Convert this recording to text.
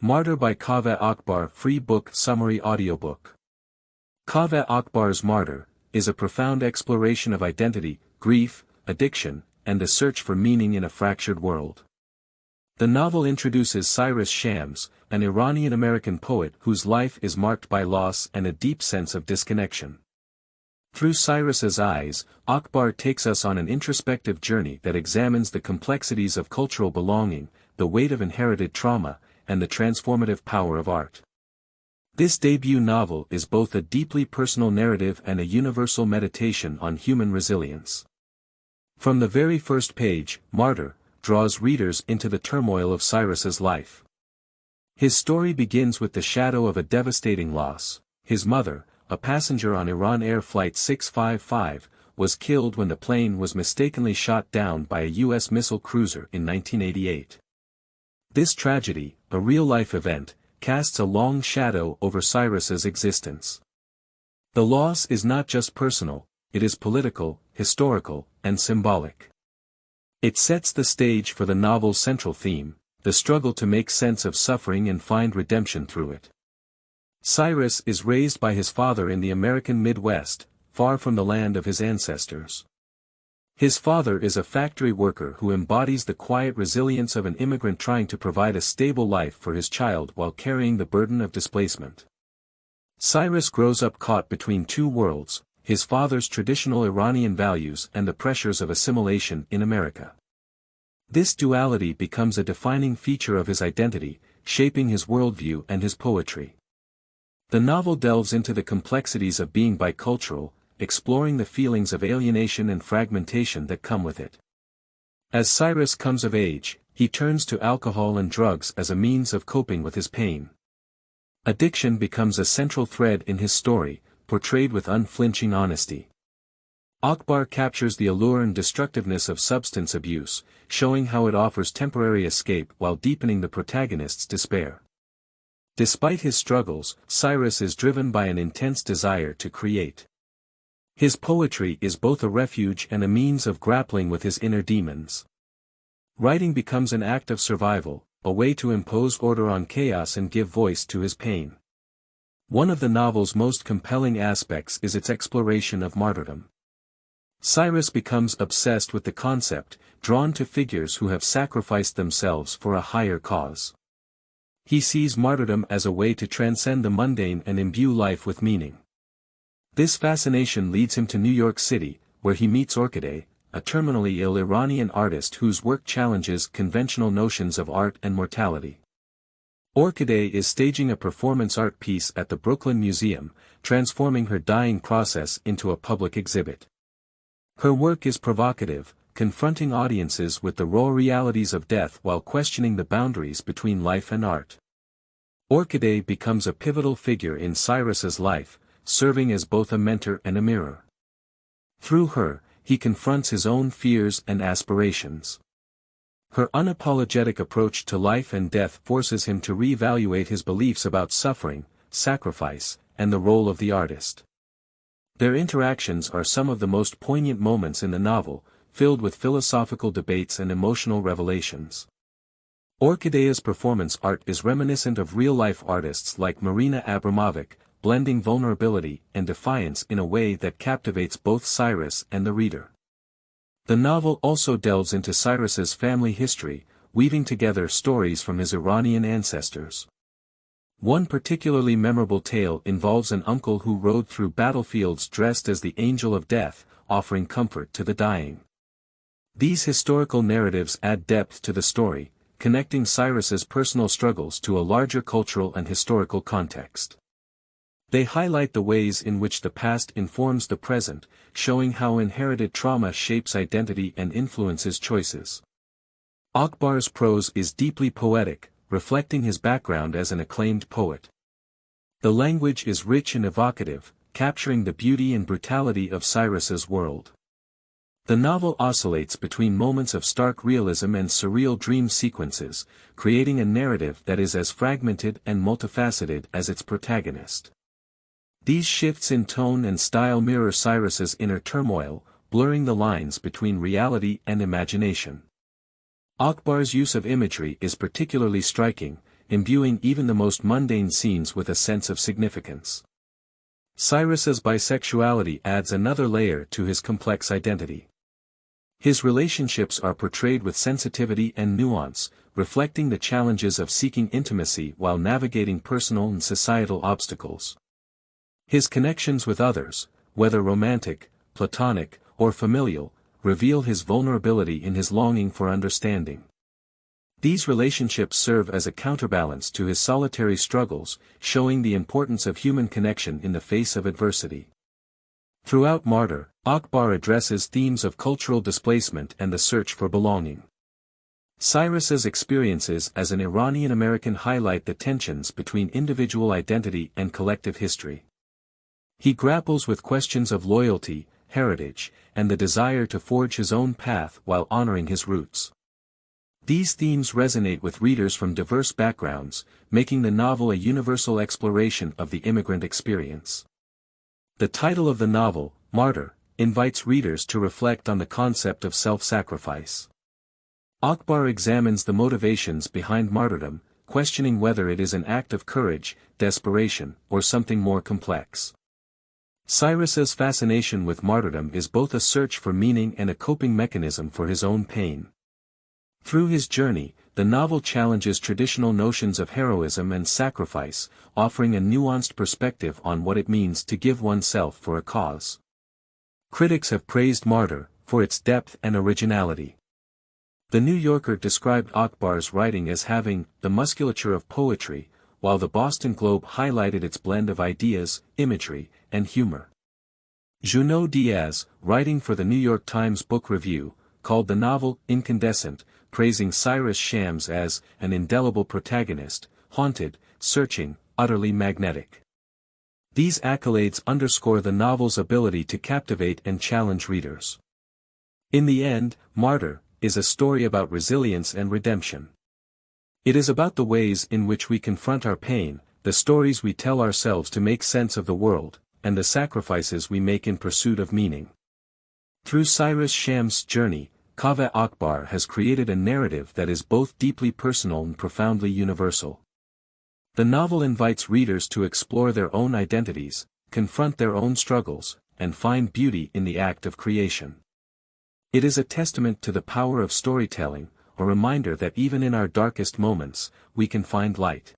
Martyr by Kaveh Akbar. Free book summary audiobook. Kaveh Akbar's Martyr is a profound exploration of identity, grief, addiction, and the search for meaning in a fractured world. The novel introduces Cyrus Shams, an Iranian-American poet whose life is marked by loss and a deep sense of disconnection. Through Cyrus's eyes, Akbar takes us on an introspective journey that examines the complexities of cultural belonging, the weight of inherited trauma, and the transformative power of art. This debut novel is both a deeply personal narrative and a universal meditation on human resilience. From the very first page, Martyr draws readers into the turmoil of Cyrus's life. His story begins with the shadow of a devastating loss. His mother, a passenger on Iran Air Flight 655, was killed when the plane was mistakenly shot down by a U.S. missile cruiser in 1988. This tragedy, a real-life event, casts a long shadow over Cyrus's existence. The loss is not just personal, it is political, historical, and symbolic. It sets the stage for the novel's central theme, the struggle to make sense of suffering and find redemption through it. Cyrus is raised by his father in the American Midwest, far from the land of his ancestors. His father is a factory worker who embodies the quiet resilience of an immigrant trying to provide a stable life for his child while carrying the burden of displacement. Cyrus grows up caught between two worlds, his father's traditional Iranian values and the pressures of assimilation in America. This duality becomes a defining feature of his identity, shaping his worldview and his poetry. The novel delves into the complexities of being bicultural, exploring the feelings of alienation and fragmentation that come with it. As Cyrus comes of age, he turns to alcohol and drugs as a means of coping with his pain. Addiction becomes a central thread in his story, portrayed with unflinching honesty. Akbar captures the allure and destructiveness of substance abuse, showing how it offers temporary escape while deepening the protagonist's despair. Despite his struggles, Cyrus is driven by an intense desire to create. His poetry is both a refuge and a means of grappling with his inner demons. Writing becomes an act of survival, a way to impose order on chaos and give voice to his pain. One of the novel's most compelling aspects is its exploration of martyrdom. Cyrus becomes obsessed with the concept, drawn to figures who have sacrificed themselves for a higher cause. He sees martyrdom as a way to transcend the mundane and imbue life with meaning. This fascination leads him to New York City, where he meets Orkideh, a terminally ill Iranian artist whose work challenges conventional notions of art and mortality. Orkideh is staging a performance art piece at the Brooklyn Museum, transforming her dying process into a public exhibit. Her work is provocative, confronting audiences with the raw realities of death while questioning the boundaries between life and art. Orkideh becomes a pivotal figure in Cyrus's life, serving as both a mentor and a mirror. Through her, he confronts his own fears and aspirations. Her unapologetic approach to life and death forces him to reevaluate his beliefs about suffering, sacrifice, and the role of the artist. Their interactions are some of the most poignant moments in the novel, filled with philosophical debates and emotional revelations. Orkideh's performance art is reminiscent of real-life artists like Marina Abramovic, blending vulnerability and defiance in a way that captivates both Cyrus and the reader. The novel also delves into Cyrus's family history, weaving together stories from his Iranian ancestors. One particularly memorable tale involves an uncle who rode through battlefields dressed as the angel of death, offering comfort to the dying. These historical narratives add depth to the story, connecting Cyrus's personal struggles to a larger cultural and historical context. They highlight the ways in which the past informs the present, showing how inherited trauma shapes identity and influences choices. Akbar's prose is deeply poetic, reflecting his background as an acclaimed poet. The language is rich and evocative, capturing the beauty and brutality of Cyrus's world. The novel oscillates between moments of stark realism and surreal dream sequences, creating a narrative that is as fragmented and multifaceted as its protagonist. These shifts in tone and style mirror Cyrus's inner turmoil, blurring the lines between reality and imagination. Akbar's use of imagery is particularly striking, imbuing even the most mundane scenes with a sense of significance. Cyrus's bisexuality adds another layer to his complex identity. His relationships are portrayed with sensitivity and nuance, reflecting the challenges of seeking intimacy while navigating personal and societal obstacles. His connections with others, whether romantic, platonic, or familial, reveal his vulnerability in his longing for understanding. These relationships serve as a counterbalance to his solitary struggles, showing the importance of human connection in the face of adversity. Throughout Martyr, Akbar addresses themes of cultural displacement and the search for belonging. Cyrus's experiences as an Iranian-American highlight the tensions between individual identity and collective history. He grapples with questions of loyalty, heritage, and the desire to forge his own path while honoring his roots. These themes resonate with readers from diverse backgrounds, making the novel a universal exploration of the immigrant experience. The title of the novel, Martyr, invites readers to reflect on the concept of self-sacrifice. Akbar examines the motivations behind martyrdom, questioning whether it is an act of courage, desperation, or something more complex. Cyrus's fascination with martyrdom is both a search for meaning and a coping mechanism for his own pain. Through his journey, the novel challenges traditional notions of heroism and sacrifice, offering a nuanced perspective on what it means to give oneself for a cause. Critics have praised Martyr for its depth and originality. The New Yorker described Akbar's writing as having the musculature of poetry, while the Boston Globe highlighted its blend of ideas, imagery, and humor. Junot Diaz, writing for the New York Times Book Review, called the novel incandescent, praising Cyrus Shams as an indelible protagonist, haunted, searching, utterly magnetic. These accolades underscore the novel's ability to captivate and challenge readers. In the end, Martyr is a story about resilience and redemption. It is about the ways in which we confront our pain, the stories we tell ourselves to make sense of the world, and the sacrifices we make in pursuit of meaning. Through Cyrus Shams' journey, Kaveh Akbar has created a narrative that is both deeply personal and profoundly universal. The novel invites readers to explore their own identities, confront their own struggles, and find beauty in the act of creation. It is a testament to the power of storytelling, a reminder that even in our darkest moments, we can find light.